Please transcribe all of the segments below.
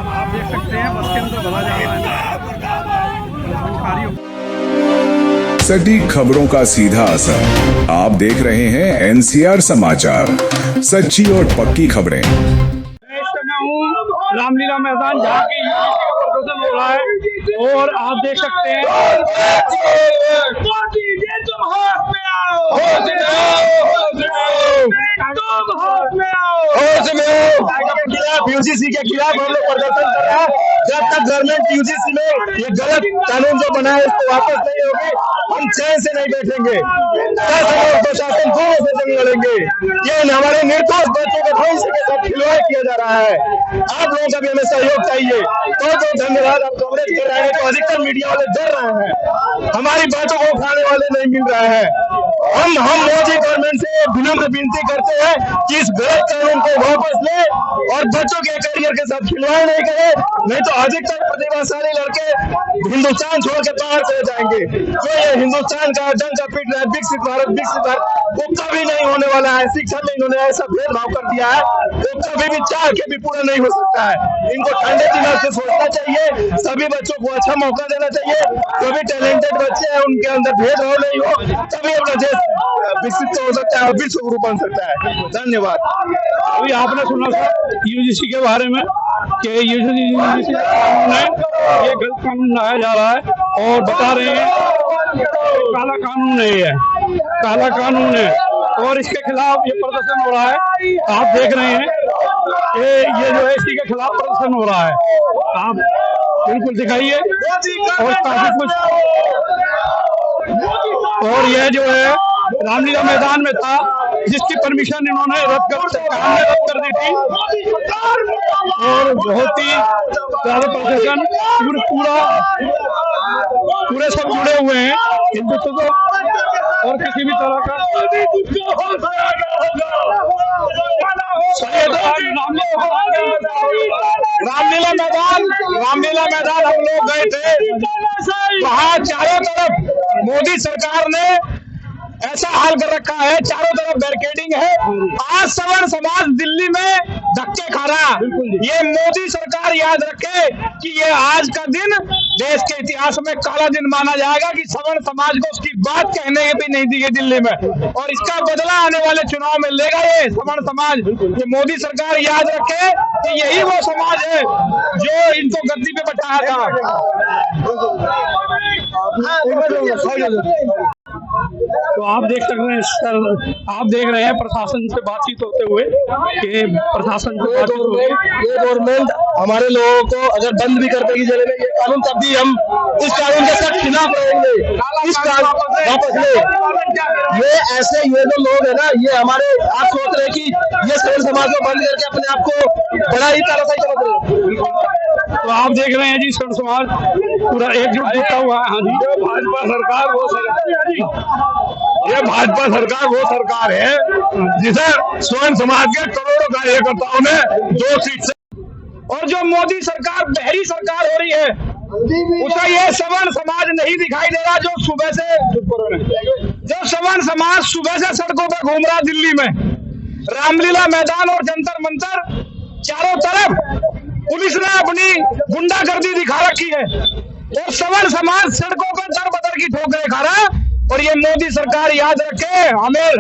आप देख सकते हैं बस के अंदर भरा जा रहा है। सटीक खबरों का सीधा असर। आप देख रहे हैं एनसीआर समाचार, सच्ची और पक्की खबरें। मैं हूँ रामलीला मैदान जहाँ की प्रदर्शन हो रहा है और आप देख सकते हैं यूजीसी के खिलाफ हम लोग प्रदर्शन कर रहे हैं। जब तक गवर्नमेंट यूजीसी में ये गलत कानून जो बना है इसको वापस नहीं होगी, हम चैन से नहीं बैठेंगे। प्रशासन दोनों से जंग लड़ेंगे। ये हमारे निर्दोष बच्चों के भविष्य के साथ खिलवाड़ किया जा रहा है। आप लोगों का भी हमें सहयोग चाहिए। तो धन्यवाद। आप कवरेज कर रहे हैं तो अधिकतर मीडिया वाले डर रहे हैं, हमारी बातों को उठाने वाले नहीं मिल रहे हैं। हम मोदी गवर्नमेंट से विनम्र विनती करते हैं कि इस गलत कानून को वापस ले और बच्चों के करियर के साथ खिलवाड़ नहीं करे, नहीं तो अधिकतर प्रतिभाशाली लड़के हिंदुस्तान छोड़ के बाहर चले जाएंगे। तो ये हिंदुस्तान का डंका पीट रहा है, विकसित भारत वो कभी नहीं होने वाला है। शिक्षा में इन्होंने ऐसा भेदभाव कर दिया है वो कभी भी चाह के भी पूरा नहीं हो सकता है। इनको ठंडे दिमाग से सोचना चाहिए, सभी बच्चों को अच्छा मौका देना चाहिए। जो भी टैलेंटेड बच्चे हैं उनके अंदर भेदभाव नहीं हो, तभी अपना देश विकसित हो सकता है और विश्व गुरु बन सकता है। धन्यवाद। अभी आपने सुना था यूजीसी के बारे में कि यूजीसी कानून है, ये गलत कानून लाया जा रहा है और बता रहे हैं काला कानून है, ये काला कानून है और इसके खिलाफ ये प्रदर्शन हो रहा है। आप देख रहे हैं ये जो है इसी के खिलाफ प्रदर्शन हो रहा है। आप बिल्कुल दिखाइए और काफी कुछ। और यह जो है रामलीला मैदान में था जिसकी परमिशन इन्होंने रद्द कर दी थी और बहुत ही ज्यादा प्रदर्शन पूरे सब जुड़े हुए हैं हिंदुत्व को और किसी भी तरह का। रामलीला मैदान हम लोग गए थे, वहाँ चारों तरफ मोदी सरकार ने ऐसा हाल कर रखा है, चारों तरफ बैरिकेडिंग है। आज सवर्ण समाज दिल्ली में धक्के खा रहा। ये मोदी सरकार याद रखे कि ये आज का दिन देश के इतिहास में काला दिन माना जाएगा कि सवर्ण समाज को उसकी बात कहने भी नहीं दी गई दिल्ली में, और इसका बदला आने वाले चुनाव में लेगा ये सवर्ण समाज। ये मोदी सरकार याद रखे कि यही वो समाज है जो इनको गद्दी पे बैठाया था। तो आप देख सकते हैं सर, आप देख रहे हैं प्रशासन से बातचीत होते हुए कि प्रशासन से बातचीत हो रही है। ये गवर्नमेंट हमारे लोगों को अगर बंद भी कर देगी जेल में ये कानून, तब भी हम इस कानून के सख्त खिलाफ रहेंगे। इस कानून वापस ले। ये जो लोग है ना, ये हमारे आप सोच रहे हैं कि ये सवर्ण समाज को बंद करके अपने आप को बड़ा ही तानाशाही समझ रहे हैं। तो आप देख रहे हैं जी सवर्ण समाज पूरा एकजुट जुटा हुआ है। हाँ जी, भाजपा सरकार वो सरकार है जिसे स्वयं समाज के करोड़ों कार्यकर्ताओं ने 2 सीट से, और जो मोदी सरकार बहरी सरकार हो रही है उसका ये सवर्ण समाज नहीं दिखाई दे रहा। जो सवर्ण समाज सुबह से सड़कों पर घूम रहा दिल्ली में, रामलीला मैदान और जंतर मंतर चारों तरफ पुलिस ने अपनी गुंडागर्दी दिखा रखी है और सवर्ण समाज सड़कों पर दर बदर की ठोकरें खा रहा है। और ये मोदी सरकार याद रखे आमिर,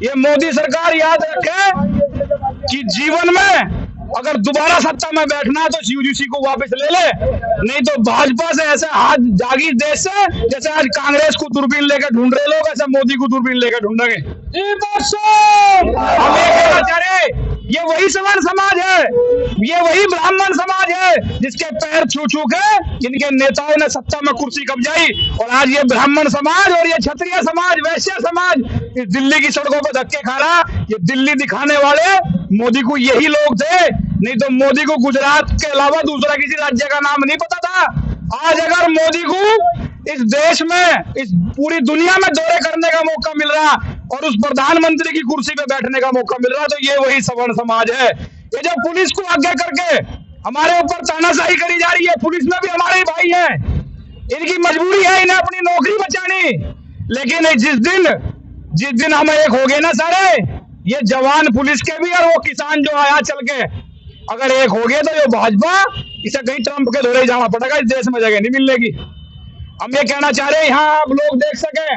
ये मोदी सरकार याद रखे कि जीवन में अगर दोबारा सत्ता में बैठना है तो यूजीसी को वापस ले ले, नहीं तो भाजपा से ऐसे हाथ जागी देश से जैसे आज कांग्रेस को दूरबीन लेकर ढूंढ रहे लोग, ऐसे मोदी को दूरबीन लेकर ढूंढेंगे। हम ये कहना चाह रहे, ये वही सवर्ण समाज है, ये वही ब्राह्मण समाज है जिसके पैर छू छू के जिनके नेताओं ने सत्ता में कुर्सी कब्जाई, और आज ये ब्राह्मण समाज और ये क्षत्रिय समाज, वैश्य समाज इस दिल्ली की सड़कों पर धक्के खा रहा। ये दिल्ली दिखाने वाले मोदी को यही लोग थे, नहीं तो मोदी को गुजरात के अलावा दूसरा किसी राज्य का नाम नहीं पता था। आज अगर मोदी को इस देश में, इस पूरी दुनिया में दौरे करने का मौका मिल रहा और उस प्रधानमंत्री की कुर्सी पे बैठने का मौका मिल रहा है, तो ये वही सवर्ण समाज है। ये जो पुलिस को आज्ञा करके हमारे ऊपर तानाशाही करी जा रही है, पुलिस में भी हमारे ही भाई हैं, इनकी मजबूरी है इन्हें अपनी नौकरी बचानी। लेकिन जिस दिन हम एक हो गए ना सारे, ये जवान पुलिस के भी और वो किसान जो आया चल के, अगर एक हो गए तो ये भाजपा, इसे कहीं ट्रंप के दौरे ही जाना पड़ेगा, इस देश में जगह नहीं मिलने की। हम ये कहना चाह रहे हैं, यहाँ आप लोग देख सकें,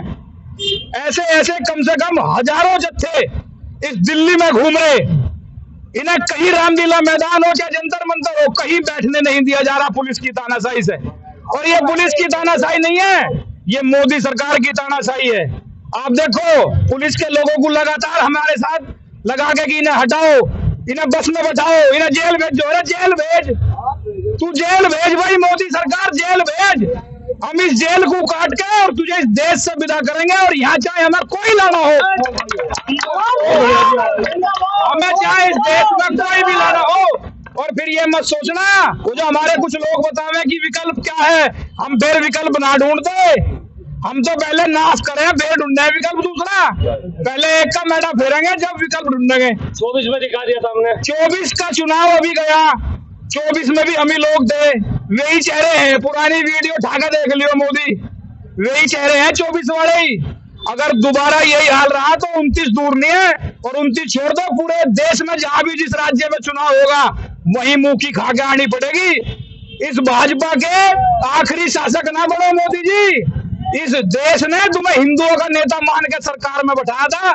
ऐसे ऐसे कम से कम हजारों जत्थे इस दिल्ली में घूम रहे, इन्हें कहीं रामलीला मैदान हो चाहे जंतर मंतर हो, कहीं बैठने नहीं दिया जा रहा पुलिस की तानाशाही से। और ये पुलिस की तानाशाही नहीं है, ये मोदी सरकार की तानाशाही है। आप देखो, पुलिस के लोगों को लगातार हमारे साथ लगा के कि इन्हें हटाओ, इन्हें बस में बैठाओ, इन्हें जेल भेजो। अरे जेल भेज, तू जेल भेज भाई, मोदी सरकार जेल भेज। हम इस जेल को काट के और तुझे इस देश से विदा करेंगे, और यहाँ चाहे हमें कोई लाना हो, हमें चाहे इस देश में कोई भी लाना हो। और फिर ये मत सोचना, वो जो हमारे कुछ लोग बतावे कि विकल्प क्या है, हम फिर विकल्प ना ढूंढते, हम तो पहले नाश करें फिर ढूंढे विकल्प दूसरा। पहले एक का मैडा फेरेंगे जब विकल्प ढूंढेंगे। 24 में दिखा दिया था हमने। 24 का चुनाव अभी गया, 24 में भी हम ही लोग थे, वही चेहरे हैं, पुरानी वीडियो ठाकर देख लियो मोदी, वही चेहरे हैं 24 वाले ही। अगर दोबारा यही हाल रहा तो 29 दूर नहीं है, और 29 छोड़ दो, पूरे देश में जहां भी जिस राज्य में चुनाव होगा वहीं मुंह की खा के आनी पड़ेगी। इस भाजपा के आखिरी शासक ना बनो मोदी जी। इस देश ने तुम्हें हिंदुओं का नेता मान के सरकार में बैठाया था,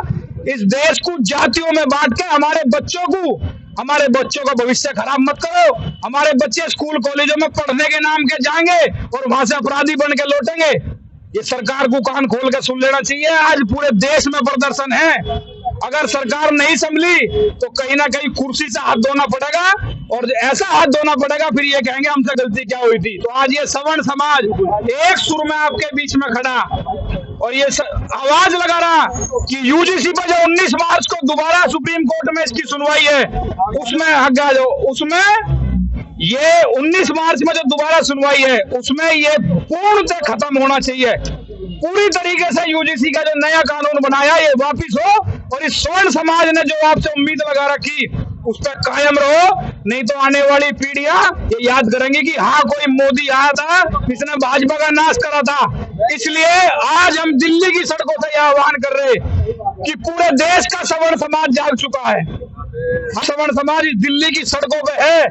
इस देश को जातियों में बांट के हमारे बच्चों का भविष्य खराब मत करो। हमारे बच्चे स्कूल कॉलेजों में पढ़ने के नाम के जाएंगे और वहां से अपराधी बन के लौटेंगे। ये सरकार को कान खोल के सुन लेना चाहिए। आज पूरे देश में प्रदर्शन है, अगर सरकार नहीं संभली तो कहीं ना कहीं कुर्सी से हाथ धोना पड़ेगा, और ऐसा हाथ धोना पड़ेगा फिर ये कहेंगे हमसे गलती क्या हुई थी। तो आज ये सवर्ण समाज एक सुर में आपके बीच में खड़ा और ये आवाज लगा रहा कि यूजीसी पर जो 19 मार्च को दोबारा सुप्रीम कोर्ट में इसकी सुनवाई है, उसमें ये 19 मार्च में जो दोबारा सुनवाई है उसमें ये पूर्णतः खत्म होना चाहिए। पूरी तरीके से यूजीसी का जो नया कानून बनाया ये वापिस हो, और इस स्वर्ण समाज ने जो आपसे उम्मीद लगा रखी उस पर कायम रहो, नहीं तो आने वाली पीढ़ियां ये याद करेंगी कि हाँ कोई मोदी आया था, इसने भाजपा का नाश करा था। इसलिए आज हम दिल्ली की सड़कों से यह आह्वान कर रहे कि पूरे देश का सवर्ण समाज जाग चुका है। सवर्ण समाज इस दिल्ली की सड़कों पे है,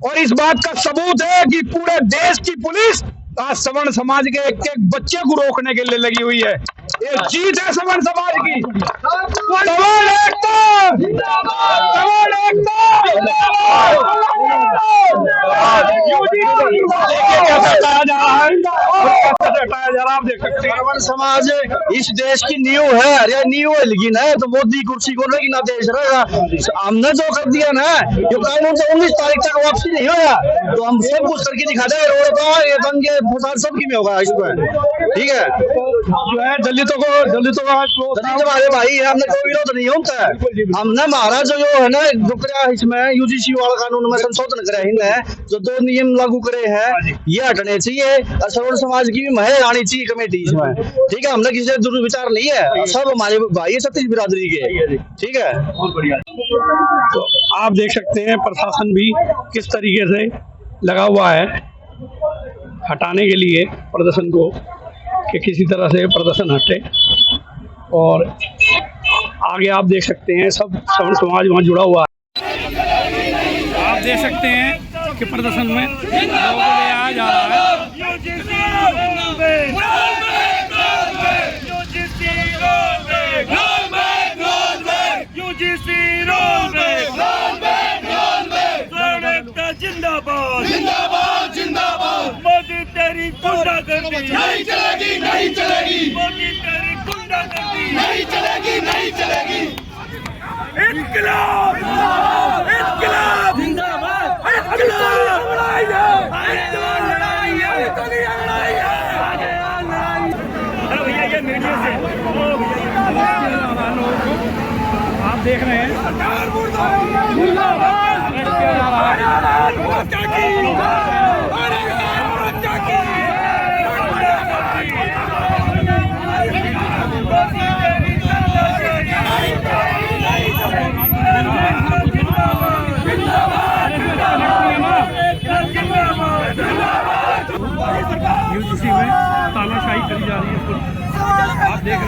और इस बात का सबूत है कि पूरे देश की पुलिस आज सवर्ण समाज के एक एक बच्चे को रोकने के लिए लगी हुई है। ये जीत है सवर्ण समाज की। सवर्ण एकता, सवर्ण एकता। आप देख सकते हैं सवर्ण समाज इस देश की नींव है, अरे नींव है, लेकिन है तो मोदी कुर्सी को लेकिन ना देश रहेगा। हमने जो कर दिया ना, ये कानून से 19 तारीख तक वापसी नहीं होगा, तो हम सब कुछ करके दिखा देंगे रोड पर, ये दंगे फसाद सब की में होगा इसमें। ठीक है, जो है दलितों हमारे भाई है, हमने कोई विरोध नहीं होता है। हमने महाराज जो है ना जो इसमें यूजीसी वाला कानून में संशोधन करे हैं, जो 2 नियम लागू करे हैं ये हटने चाहिए, और सवर्ण समाज की भी महल आनी चाहिए कमेटी इसमें। ठीक है, हमने किसी से दुर्विचार नहीं है, सब हमारे भाई छत्तीस बिरादरी के। ठीक है, तो आप देख सकते हैं प्रशासन भी किस तरीके से लगा हुआ है हटाने के लिए प्रदर्शन को, कि किसी तरह से प्रदर्शन हटे। और आगे आप देख सकते हैं सब सवर्ण समाज वहाँ जुड़ा हुआ है। आप देख सकते हैं कि प्रदर्शन में लोगों को ले आया जा रहा है। जिंदाबाद जिंदाबाद जिंदाबाद। मोदी तेरी गुंडागर्दी नहीं चलेगी, नहीं चलेगी। मोदी तेरी गुंडागर्दी नहीं चलेगी, नहीं चलेगी। इनकलाब इनकलाब जिंदाबाद। इनकलाब लड़ाई है, लड़ाई है, लड़ाई है। अरे भैया ये मीडिया से आप देख रहे हैं सरकार मुर्दाबाद मुर्दाबाद।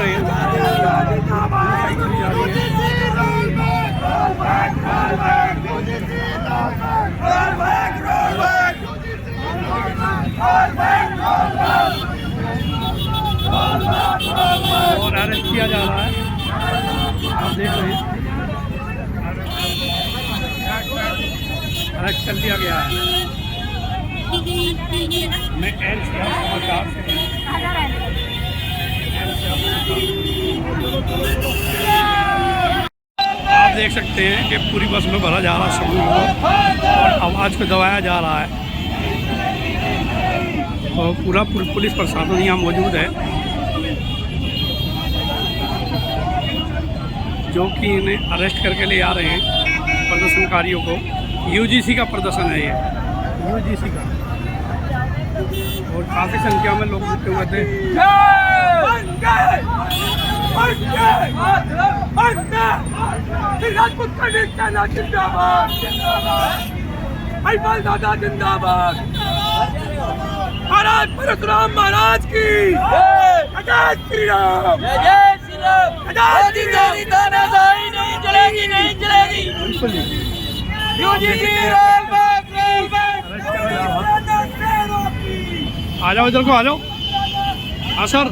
रहे हैं। और अरेस्ट किया जा रहा है, आप देख रहे हैं, अरेस्ट कर लिया गया है। मैं NCR समाचार से आप देख सकते हैं कि पूरी बस में भरा जा रहा है समूह को और आवाज़ पे दबाया जा रहा है और पूरा पुलिस प्रशासन यहाँ मौजूद है जो कि इन्हें अरेस्ट करके ले आ रहे हैं प्रदर्शनकारियों को। UGC का प्रदर्शन है ये, UGC का, और काफ़ी संख्या में लोग जुटे हुए थे। महाराज परशुराम महाराज की जय श्री राम, जय श्री राम। तानाशाही नहीं चलेगी, नहीं चलेगी। UGC roll back, roll back. आ जाओ इधर को, आ जाओ। हाँ सर।